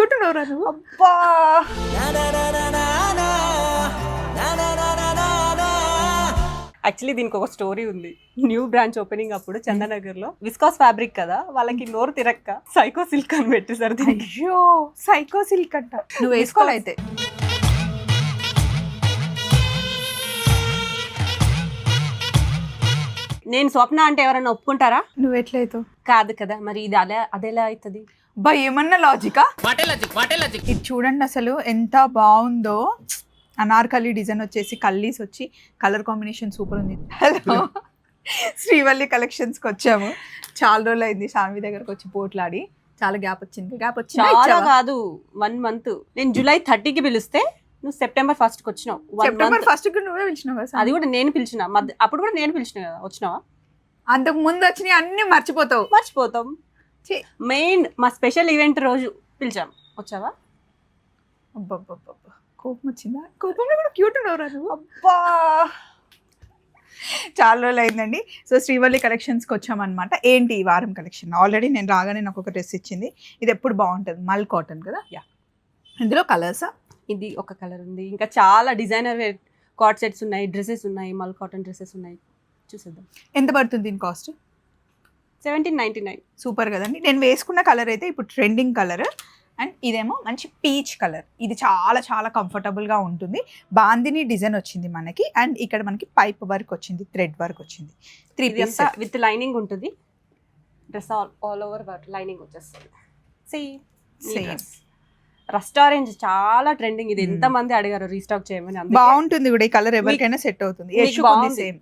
Cute ఉన్నావురా నువ్వు. అబ్బా యాక్చువల్లీ దీనికి ఒక స్టోరీ ఉంది. న్యూ బ్రాంచ్ ఓపెనింగ్ అప్పుడు చందనగర్ లో విస్కాస్ ఫ్యాబ్రిక్ కదా, వాళ్ళకి నోరు తిరక్క సైకో సిల్క్ అని పెట్టేసారు దీనికి. అయ్యో సైకో సిల్క్ అంట. నువ్వు వేసుకోవాలైతే. నేను స్వప్న అంటే ఎవరైనా ఒప్పుకుంటారా? నువ్వు ఎట్లయితావు? కాదు కదా, మరి ఇది అదెలా అవుతుంది? బా ఏమన్నా లాజికా? ఇది చూడండి అసలు ఎంత బాగుందో. అనార్కలి డిజైన్ వచ్చేసి కల్లీస్ వచ్చి కలర్ కాంబినేషన్ సూపర్ ఉంది. హలో శ్రీవల్లి కలెక్షన్స్కి వచ్చాము. చాలా రోజులు అయింది శాన్వి దగ్గరకు వచ్చి పోట్లాడి. చాలా గ్యాప్ వచ్చింది. చాలా కాదు 1 month. నేను July 30కి పిలిస్తే నువ్వు September 1st వచ్చినావు. సెప్టెంబర్ 1st నువ్వే పిలిచినావు కదా. అది కూడా నేను పిలిచిన, అప్పుడు కూడా నేను పిలిచిన కదా. వచ్చినావా? అంతకు ముందు వచ్చినాయి అన్ని మర్చిపోతాం. మెయిన్ మా స్పెషల్ ఈవెంట్ రోజు పిలిచాం, వచ్చావా? అబ్బబ్బబ్బబ్బా కోపం వచ్చిందా? కోపంలో కూడా క్యూట్ ఉన్నావురా నువ్వు. అబ్బా చాలా రోజులు అయిందండి. సో శ్రీవల్లి కలెక్షన్స్కి వచ్చామన్నమాట. ఏంటి ఈ వారం కలెక్షన్? ఆల్రెడీ నేను రాగానే నాకు ఒక డ్రెస్ ఇచ్చింది. ఇది ఎప్పుడు బాగుంటుంది, మల్ కాటన్ కదా. ఇందులో కలర్సా? ఇది ఒక కలర్ ఉంది, ఇంకా చాలా డిజైనర్ వేర్ కార్డ్ సెట్స్ ఉన్నాయి, డ్రెస్సెస్ ఉన్నాయి, మల్ కాటన్ డ్రెస్సెస్ ఉన్నాయి. చూసేద్దాం. ఎంత పడుతుంది దీని కాస్ట్? 1799. సూపర్ కదండి. నేను వేసుకున్న కలర్ అయితే ఇప్పుడు ట్రెండింగ్ కలర్. అండ్ ఇదేమో మంచి పీచ్ కలర్. ఇది చాలా చాలా కంఫర్టబుల్గా ఉంటుంది. బాందిని డిజైన్ వచ్చింది మనకి. అండ్ ఇక్కడ మనకి పైప్ వర్క్ వచ్చింది, థ్రెడ్ వర్క్ వచ్చింది. 3 పీస్ విత్ లైనింగ్ ఉంటుంది. డ్రెస్ ఆల్ ఓవర్ లైనింగ్ వచ్చేస్తుంది. సేమ్ రస్ట్ ఆరెంజ్ చాలా ట్రెండింగ్. ఇది ఎంత మంది అడిగారు రీస్టాక్ చేయమని. బాగుంటుంది కూడా ఈ కలర్, ఎవరికైనా సెట్ అవుతుంది. సేమ్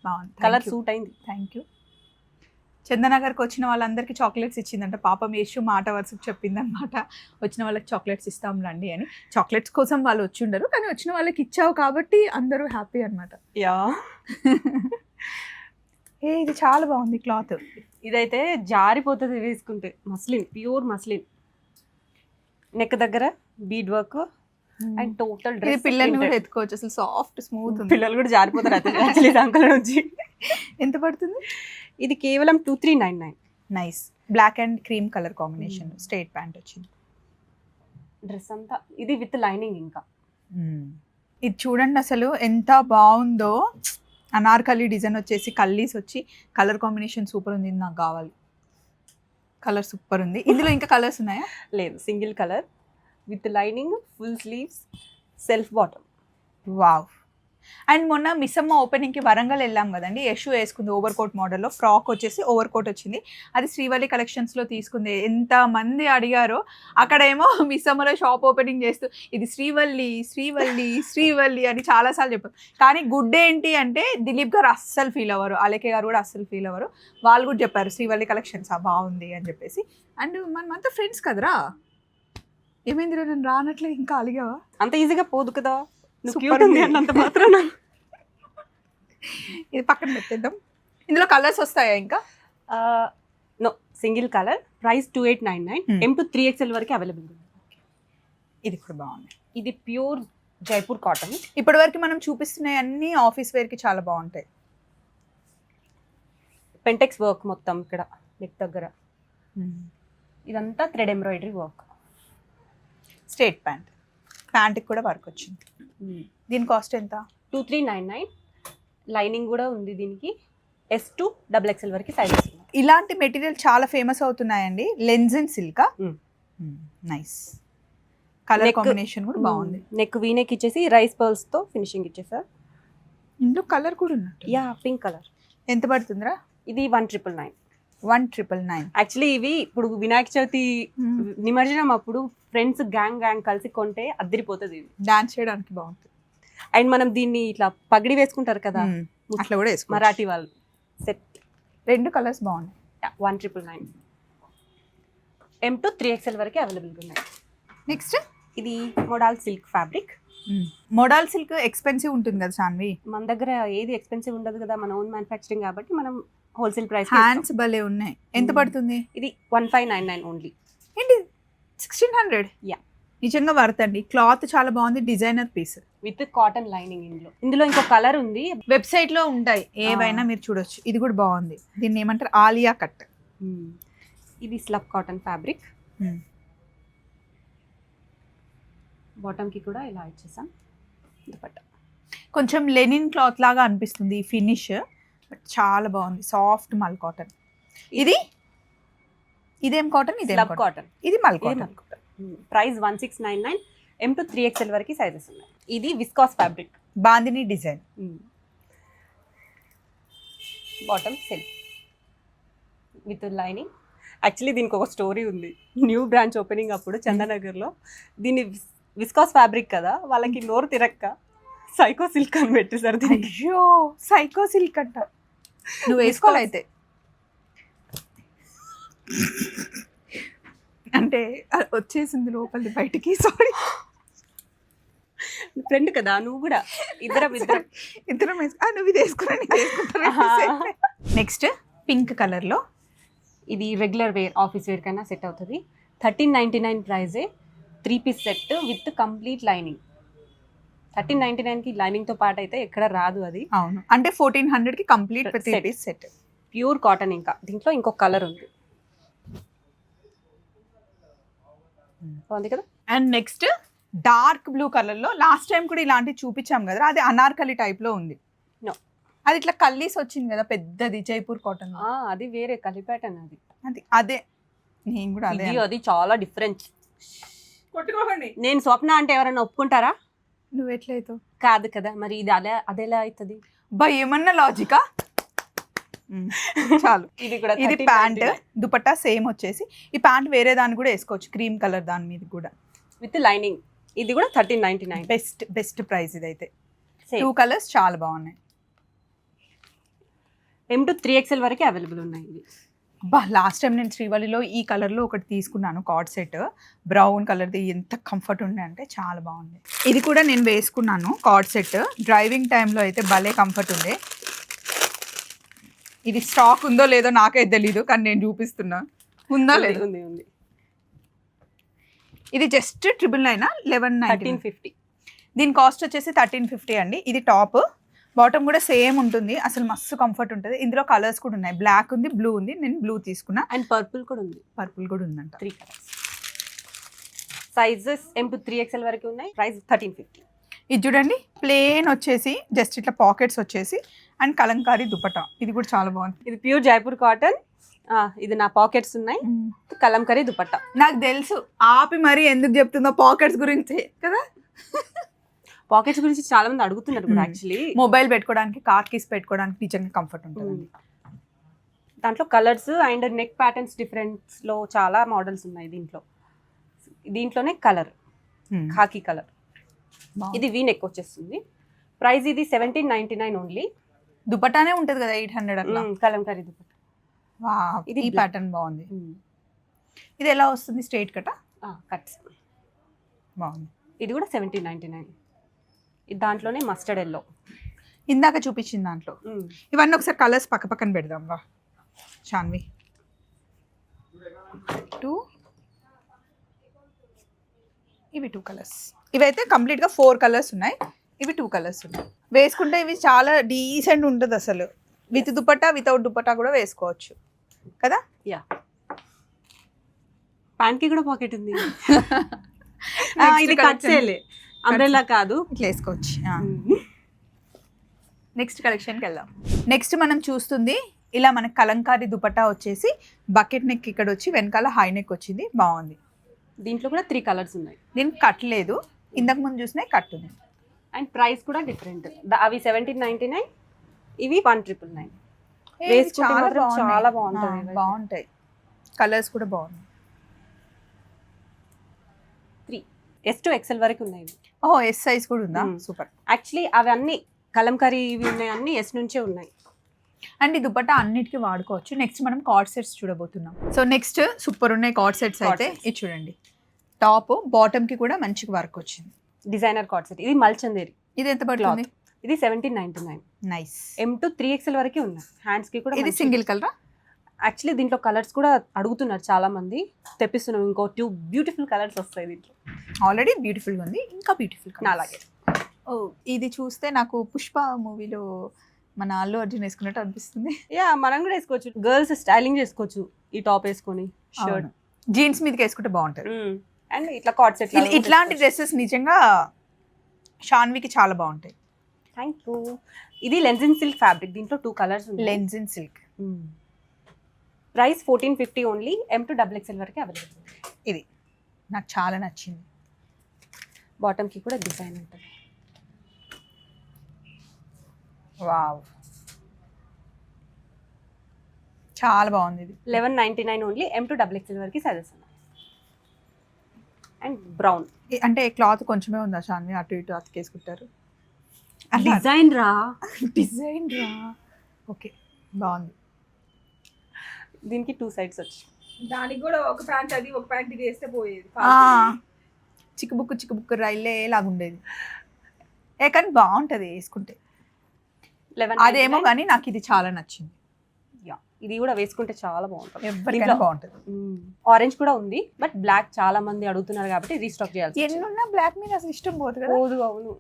బాగుంది, కలర్ సూట్ అయింది. Thank you. చందనగర్కి వచ్చిన వాళ్ళందరికీ చాక్లెట్స్ ఇచ్చిందంట. పాపం యశు మాట వరుసకు చెప్పిందనమాట, వచ్చిన వాళ్ళకి చాక్లెట్స్ ఇస్తాం రండి అని. చాక్లెట్స్ కోసం వాళ్ళు వచ్చి ఉండరు, కానీ వచ్చిన వాళ్ళకి ఇచ్చావు కాబట్టి అందరూ హ్యాపీ అనమాట. యా ఇది చాలా బాగుంది క్లాత్. ఇదైతే జారిపోతుంది వేసుకుంటే. Muslin, pure muslin. నెక్ దగ్గర bead work and total dress. పిల్లల్ని కూడా ఎత్తుకోవచ్చు, అసలు సాఫ్ట్ స్మూత్ ఉంది. పిల్లలు కూడా జారిపోతారు యాక్చువల్లీ అంకల్ నుంచి. ఎంత పడుతుంది? ఇది కేవలం 2399. Nice black and cream colour combination. Straight pant వచ్చింది. డ్రెస్ అంతా ఇది విత్ లైనింగ్. ఇంకా ఇది చూడండి అసలు ఎంత బాగుందో. అనార్కలి డిజైన్ వచ్చేసి కల్లీస్ వచ్చి కలర్ కాంబినేషన్ సూపర్ ఉంది. నాకు కావాలి. కలర్ సూపర్ ఉంది. ఇందులో ఇంకా కలర్స్ ఉన్నాయా? లేదు, single colour with lining, full sleeves, self bottom. Wow. And మొన్న మిస్సమ్మ ఓపెనింగ్కి వరంగల్ వెళ్ళాం కదండి. యశు వేసుకుంది ఓవర్ కోట్ మోడల్లో. ఫ్రాక్ వచ్చేసి ఓవర్ కోట్ వచ్చింది. అది శ్రీవల్లి కలెక్షన్స్లో తీసుకుంది. ఎంతమంది అడిగారో. అక్కడేమో మిస్సమ్మలో షాప్ ఓపెనింగ్ చేస్తూ ఇది శ్రీవల్లి శ్రీవల్లి శ్రీవల్లి అని చాలాసార్లు చెప్పారు. కానీ గుడ్ ఏంటి అంటే దిలీప్ గారు అస్సలు ఫీల్ అవ్వరు, అలేకే గారు కూడా అస్సలు ఫీల్ అవ్వరు. వాళ్ళు కూడా చెప్పారు శ్రీవల్లి కలెక్షన్స్ బాగుంది అని చెప్పేసి. అండ్ మనమంతా ఫ్రెండ్స్ కదరా. ఏమైంది నేను రానట్లే, ఇంకా అలిగావా? అంత ఈజీగా పోదు కదా. అన్నంత మాత్రం. ఇది పక్కన పెట్టేద్దాం. ఇందులో కలర్స్ వస్తాయా ఇంకా? No, single colour. Price 2899. M to 3XL వరకు అవైలబుల్ ఉంది. ఇది కూడా బాగుంది. ఇది ప్యూర్ జైపూర్ కాటన్. ఇప్పటి వరకు మనం చూపిస్తున్నాయి అన్ని ఆఫీస్ వేర్కి చాలా బాగుంటాయి. పెంటెక్స్ వర్క్ మొత్తం ఇక్కడ నెక్ దగ్గర. ఇదంతా thread embroidery work. Straight pant. ప్యాంట్కి కూడా వర్క్ వచ్చింది. దీని కాస్ట్ ఎంత? 2399. లైనింగ్ కూడా ఉంది దీనికి. S to XXL వరకు సైజెస్ ఉన్నాయి. ఇలాంటి మెటీరియల్ చాలా ఫేమస్ అవుతున్నాయండి. Lenzing silk. Nice colour combination కూడా బాగుంది. నెక్ వీ నెక్ ఇచ్చేసి రైస్ పర్ల్స్ తో ఫినిషింగ్ ఇచ్చేసారు. ఇందులో కలర్ కూడా ఉన్నట్టు. Yeah, pink colour. ఎంత పడుతుందిరా? ఇది 1999. 1999. యాక్చువల్లీ ఇవి ఇప్పుడు వినాయక చవితి నిమజ్జనం అప్పుడు ఫ్రెండ్స్ గ్యాంగ్ కలిసి కొంటే అద్దరిపోతుంది. ఇది డాన్స్ చేయడానికి బాగుంటుంది. అండ్ మనం దీన్ని ఇట్లా పగిడి వేసుకుంటారు కదా, అట్లా కూడా వేసుకో. మరాఠీ వాళ్ళు సెట్. 2 కలర్స్ బాగున్నాయి. 1999. M to 3XL వరకు అవైలబుల్గా ఉన్నాయి. నెక్స్ట్ ఇది modal silk fabric. Modal silk expensive ఉంటుంది కదా సాన్వి. మన దగ్గర ఏది ఎక్స్పెన్సివ్ ఉండదు కదా, మన ఓన్ మ్యానుఫ్యాక్చరింగ్ కాబట్టి మనం హోల్సేల్ ప్రైస్. హ్యాండ్స్ భలే ఉన్నాయి. ఎంత పడుతుంది? ఇది 1599 ఓన్లీ. ఏంటి 1600? యా, నిజంగా వర్తండి. క్లాత్ చాలా బాగుంది. Designer piece with cotton lining. ఇందులో ఇంకో కలర్ ఉంది. వెబ్సైట్ లో ఉంటాయి ఏవైనా మీరు చూడొచ్చు. ఇది కూడా బాగుంది. దీన్ని ఏమంటారు? ఆలియా కట్. ఇది స్లబ్ కాటన్ ఫ్యాబ్రిక్. బాటమ్కి కూడా ఇలా ఇచ్చేసాం దుపట్టా. కొంచెం లెనిన్ క్లాత్ లాగా అనిపిస్తుంది ఈ ఫినిష్, బట్ చాలా బాగుంది. సాఫ్ట్ మల్ కాటన్. ఇదేం కాటన్? ఇదేం స్లబ్ కాటన్. ఇది మల్ cotton. Price 1699. M to 3XL వరకు సైజెస్ ఉన్నాయి. ఇది viscous fabric bandhani design. Bottom silk with lining. Actually దీనికి ఒక స్టోరీ ఉంది. న్యూ బ్రాంచ్ ఓపెనింగ్ అప్పుడు చందానగర్లో దీన్ని విస్కాస్ ఫ్యాబ్రిక్ కదా, వాళ్ళకి నోరు తిరక్క సైకో సిల్క్ అని పెట్టేశారు. అయ్యో, సైకో సిల్క్ అంట. నువ్వు వేసుకోవాలైతే. అంటే వచ్చేసింది లోపలిది బయటికి. సారీ, ఫ్రెండ్ కదా నువ్వు కూడా. ఇద్దరం నువ్వు ఇది వేసుకుని నెక్స్ట్ పింక్ కలర్ లో. ఇది రెగ్యులర్ వేర్, ఆఫీస్ వేర్ కన్నా సెట్ అవుతుంది. 1399 ప్రైజే. 3 piece set with complete lining. 1399కి లైనింగ్తో పాటు అయితే ఎక్కడ రాదు అది. అవును, అంటే 1400కి complete 3 piece set. Pure cotton. ఇంకా దీంట్లో ఇంకొక కలర్ ఉంది, బాగుంది కదా. And next dark blue colour లో. లాస్ట్ టైం కూడా ఇలాంటివి చూపించాం కదా, అది అనార్కలి టైప్ లో ఉంది. No. అది ఇట్లా కల్లీస్ వచ్చింది కదా పెద్దది, జైపూర్ కాటన్. అది వేరే కలిపాటన్. అదే నేను కూడా అదే. అది చాలా డిఫరెంట్. కొట్టుకోకండి. నేను స్వప్న అంటే ఎవరైనా ఒప్పుకుంటారా? నువ్వు ఎట్లయితావు? కాదు కదా, మరి ఇది అదెలా అవుతుంది? బా ఏమన్నా లాజికా. చాలు. ఇది కూడా ఇది ప్యాంట్, దుపట్టా సేమ్ వచ్చేసి. ఈ ప్యాంట్ వేరే దాన్ని కూడా వేసుకోవచ్చు, క్రీమ్ కలర్ దాని మీద కూడా విత్ లైనింగ్. ఇది కూడా 1399. బెస్ట్ ప్రైస్ ఇదైతే. 2 కలర్స్ చాలా బాగున్నాయి. M to 3XL వరకు అవైలబుల్ ఉన్నాయి ఇది. బా లాస్ట్ టైం నేను శ్రీవల్లిలో ఈ కలర్లో ఒకటి తీసుకున్నాను, కార్డ్ సెట్ బ్రౌన్ కలర్ది. ఎంత కంఫర్ట్ ఉండే అంటే చాలా బాగుంది. ఇది కూడా నేను వేసుకున్నాను కార్డ్ సెట్. డ్రైవింగ్ టైంలో అయితే భలే కంఫర్ట్ ఉండే. ఇది స్టాక్ ఉందో లేదో నాకైతే తెలీదు, కానీ నేను చూపిస్తున్నా. ఉందా లేదు? ఉంది. ఇది జస్ట్ 999, 1150. 1350. దీని కాస్ట్ వచ్చేసి 1350 అండి. ఇది టాప్, బాటమ్ కూడా సేమ్ ఉంటుంది. అసలు మస్తు కంఫర్ట్ ఉంటుంది. ఇందులో కలర్స్ కూడా ఉన్నాయి, బ్లాక్ ఉంది, బ్లూ ఉంది. నేను బ్లూ తీసుకున్నా. అండ్ పర్పుల్ కూడా ఉంది. పర్పుల్ కూడా ఉందంట. 3 colours. Sizes M to 3XL వరకు ఉన్నాయి. ప్రైస్ 1350. ఇది చూడండి, ప్లేన్ వచ్చేసి జస్ట్ ఇట్లా పాకెట్స్ వచ్చేసి అండ్ కలంకారీ దుపట్టా. ఇది కూడా చాలా బాగుంది. ఇది ప్యూర్ జైపూర్ కాటన్. ఇది నా పాకెట్స్ ఉన్నాయి, కలంకారీ దుపట్టా. నాకు తెలుసు, ఆపి మరి ఎందుకు చెప్తుందో పాకెట్స్ గురించి కదా. పాకెట్స్ గురించి చాలా మంది అడుగుతున్నారు కూడా. యాక్చువల్లీ మొబైల్ పెట్టుకోవడానికి, కార్ కీస్ పెట్టుకోవడానికి నిజంగా కంఫర్ట్ ఉంటుంది. దాంట్లో colours and neck patterns differents లో చాలా మోడల్స్ ఉన్నాయి దీంట్లోనే కలర్ ఖాకీ కలర్. ఇది వీ నెక్ వచ్చేస్తుంది. ప్రైస్ ఇది 1799 ఓన్లీ. దుపట్టానే ఉంటది కదా 800 అట్లా. కలంకారీ దుపట్టా. ఇది ఈ ప్యాటర్న్ బాగుంది. ఇది ఎలా వస్తుంది? స్ట్రైట్ కటా? కట్స్. బాగుంది. ఇది కూడా 1799. దాంట్లోనే మస్టర్డ్ ఎల్లో ఇందాక చూపించింది దాంట్లో. ఇవన్నీ ఒకసారి కలర్స్ పక్క పక్కన పెడదాం వా శాన్వి. ఇవి 2 కలర్స్. ఇవైతే కంప్లీట్గా 4 కలర్స్ ఉన్నాయి. ఇవి 2 కలర్స్ ఉన్నాయి. వేసుకుంటే ఇవి చాలా డీసెంట్ ఉంటుంది అసలు. విత్ దుపట్టా, వితౌట్ దుపట్టా కూడా వేసుకోవచ్చు కదా. యా, ప్యాంట్కి కూడా పాకెట్ ఉంది. ఇది కట్ చేయలే, అంబ్రెల్లా కాదు, ఇట్లా వేసుకోవచ్చు. నెక్స్ట్ కలెక్షన్కి వెళ్దాం. నెక్స్ట్ మనం చూస్తుంది ఇలా మనకి కలంకారీ దుపట్టా వచ్చేసి బకెట్ నెక్ ఇక్కడ వచ్చి వెనకాల హై నెక్ వచ్చింది. బాగుంది. దీంట్లో కూడా 3 కలర్స్ ఉన్నాయి. దీనికి కట్ లేదు, ఇంతకు ముందు చూసినా కట్ ఉంది. అండ్ ప్రైస్ కూడా డిఫరెంట్. అవి 1799, ఇవి 1999. వేసుకుంటే చాలా బాగుంటాయి. కలర్స్ కూడా బాగున్నాయి. 3 S to XL వరకు ఉన్నాయి. ఓహో, ఎస్ సైజ్ కూడా ఉందా? సూపర్. యాక్చువల్లీ అవి అన్ని కలంకారీ ఇవి ఉన్నాయి, అన్ని S నుంచే ఉన్నాయి. అండ్ ఈ దుపట్టా అన్నిటికీ వాడుకోవచ్చు. నెక్స్ట్ మనం కార్డ్ సెట్స్ చూడబోతున్నాం. సో నెక్స్ట్ సూపర్ ఉన్నాయి కార్డ్ సెట్స్ అయితే. ఇది చూడండి, టాప్ బాటమ్ కి కూడా మంచిగా వర్క్ వచ్చింది. Designer card set. ఇది మల్చందేరి. ఇది ఎంత పడుతుంది? ఇది 1799. నైస్. M to 3XL వరకు ఉన్నాయి. హ్యాండ్స్ కి కూడా. ఇది సింగిల్ కలరా? యాక్చువల్లీ దీంట్లో కలర్స్ కూడా అడుగుతున్నారు చాలా మంది, తెప్పిస్తున్నాం. ఇంకో 2 బ్యూటిఫుల్ కలర్స్ వస్తాయి దీంట్లో. ఆల్రెడీ బ్యూటిఫుల్ గా ఉంది, ఇంకా బ్యూటిఫుల్ నా అలాగే. ఓ, ఇది చూస్తే నాకు పుష్ప మూవీలో మన అల్లు అర్జున్ వేసుకున్నట్టు అనిపిస్తుంది. యా, మనం కూడా వేసుకోవచ్చు. గర్ల్స్ స్టైలింగ్ చేసుకోవచ్చు ఈ టాప్ వేసుకొని. షర్ట్ జీన్స్ మీదకి వేసుకుంటే బాగుంటుంది. అండ్ ఇట్లా కార్డ్ సెట్ ఇట్లాంటి డ్రెస్సెస్ నిజంగా షాన్వికి చాలా బాగుంటాయి. Thank you. ఇది లెన్జిన్ సిల్క్ ఫ్యాబ్రిక్, దీంట్లో 2 కలర్స్ ఉన్నాయి. లెన్జిన్ సిల్క్. ప్రైస్ 1450 ఓన్లీ, M2XXL వరకు అవైలబుల్. ఇది నాకు చాలా నచ్చింది. బాటమ్కి కూడా డిజైన్ ఉంటుంది. వావ్, చాలా బాగుంది. ఇది 1199 ఓన్లీ, M2XXL వరకు సైజెస్ ఉన్నాయి. అండ్ బ్రౌన్ అంటే క్లాత్ కొంచెమే ఉందా షాన్వి, అటు ఇటు అతికేసుకుంటారు. డిజైన్ రా, డిజైన్ రా. ఓకే, బాగుంది. దీనికి 2 సైడ్స్ వచ్చి, దానికి కూడా ఒక ప్యాంట్ అది ఒక ప్యాంట్ ఇది వేస్తే పోయేది. చిక్కుబుక్కు రైల్లే లాగా ఉండేది. కానీ బాగుంటది వేసుకుంటే. 11 అదేమో కానీ నాకు ఇది చాలా నచ్చింది. ఇది కూడా వేసుకుంటే చాలా బాగుంటుంది, ఎవరికైనా బాగుంటుంది. ఆరెంజ్ కూడా ఉంది, బట్ బ్లాక్ చాలా మంది అడుగుతున్నారు కాబట్టి రీస్టాక్ చేయాలి. ఎన్నున్నా బ్లాక్ మీద అసలు ఇష్టం పోదు కదా. పోదు, అవును.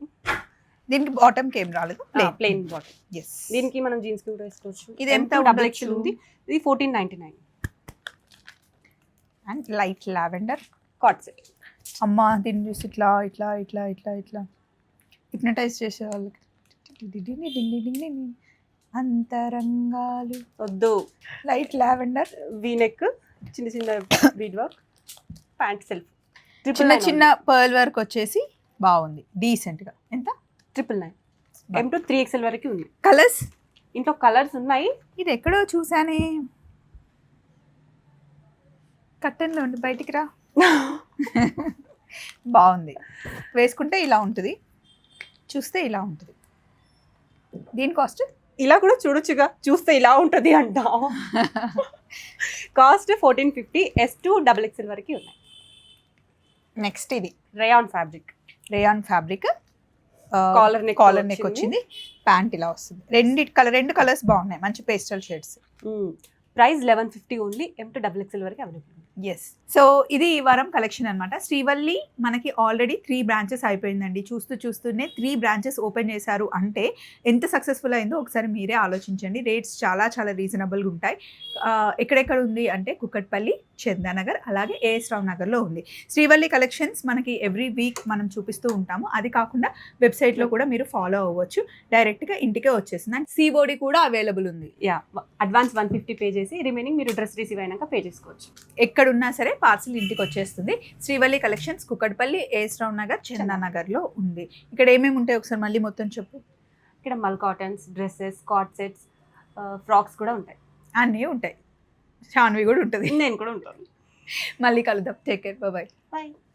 దీనికి బాటమ్ కి ఏం రాలేదు, ప్లెయిన్ బాటమ్. ఎస్, దీనికి మనం జీన్స్ కి కూడా వేసుకోవచ్చు. ఇది ఎంత XXL ఉంది, ఇది 1499. And light lavender card set. అమ్మా దీన్ని చూసి ఇట్లా ఇట్లా ఇట్లా ఇట్లా ఇట్లా హిప్నటైజ్ చేసే వాళ్ళకి అంతరంగాలు వద్దు. లైట్ లావెండర్, వీనెక్, చిన్న చిన్న బీడ్ వర్క్, ప్యాంట్ సెల్ఫ్, చిన్న చిన్న పర్ల్ వర్క్ వచ్చేసి బాగుంది డీసెంట్ గా. ఎంత? 999. M2 3XL వరకు ఉంది. కలర్స్, ఇంట్లో కలర్స్ ఉన్నాయి. ఇది ఎక్కడో చూసానే, కట్టెన్లో ఉండి బయటికి రా. బాగుంది, వేసుకుంటే ఇలా ఉంటుంది, చూస్తే ఇలా ఉంటుంది. దీని కాస్ట్ ఇలా కూడా చూడొచ్చుగా, చూస్తే ఇలా ఉంటుంది అంట. కాస్ట్ 1450, S2XXL వరకు ఉన్నాయి. నెక్స్ట్ ఇది రేయాన్ ఫ్యాబ్రిక్, కాలర్ నెక్ వచ్చింది. ప్యాంట్ ఇలా వస్తుంది. రెండు కలర్స్ బాగున్నాయి, మంచి pastel shades. Price 1150 only, M2XXL వరకు అవైలబుల్. ఎస్, సో ఇది ఈ వారం కలెక్షన్ అనమాట. శ్రీవల్లి మనకి ఆల్రెడీ 3 బ్రాంచెస్ అయిపోయిందండి. చూస్తూనే 3 బ్రాంచెస్ ఓపెన్ చేశారు అంటే ఎంత సక్సెస్ఫుల్ అయిందో ఒకసారి మీరే ఆలోచించండి. రేట్స్ చాలా చాలా రీజనబుల్గా ఉంటాయి. ఎక్కడెక్కడ ఉంది అంటే కుకట్పల్లి, చందానగర్, అలాగే ఏఎస్ రావు నగర్లో ఉంది. శ్రీవల్లి కలెక్షన్స్ మనకి ఎవ్రీ వీక్ మనం చూపిస్తూ ఉంటాము. అది కాకుండా వెబ్సైట్లో కూడా మీరు ఫాలో అవ్వచ్చు, డైరెక్ట్గా ఇంటికే వచ్చేసింది. అండ్ సిఓడి కూడా అవైలబుల్ ఉంది. అడ్వాన్స్ 150 పే చేసి రిమైనింగ్ మీరు డ్రెస్ రిసీవ్ అయినాక పే చేసుకోవచ్చు. ఎక్కడున్నా సరే పార్సిల్ ఇంటికి వచ్చేస్తుంది. శ్రీవల్లి కలెక్షన్స్ కుకట్పల్లి, ఏఎస్ రావు నగర్, చందానగర్లో ఉంది. ఇక్కడ ఏమేమి ఉంటాయి ఒకసారి మళ్ళీ మొత్తం చెప్పు. ఇక్కడ మల్ cottons, dresses, card sets, frocks కూడా ఉంటాయి. అన్నీ ఉంటాయి. షాన్వి కూడా ఉంటుంది, నేను కూడా ఉంటాను. మళ్ళీ కలుద్దాం. Take care, bye. బాయ్.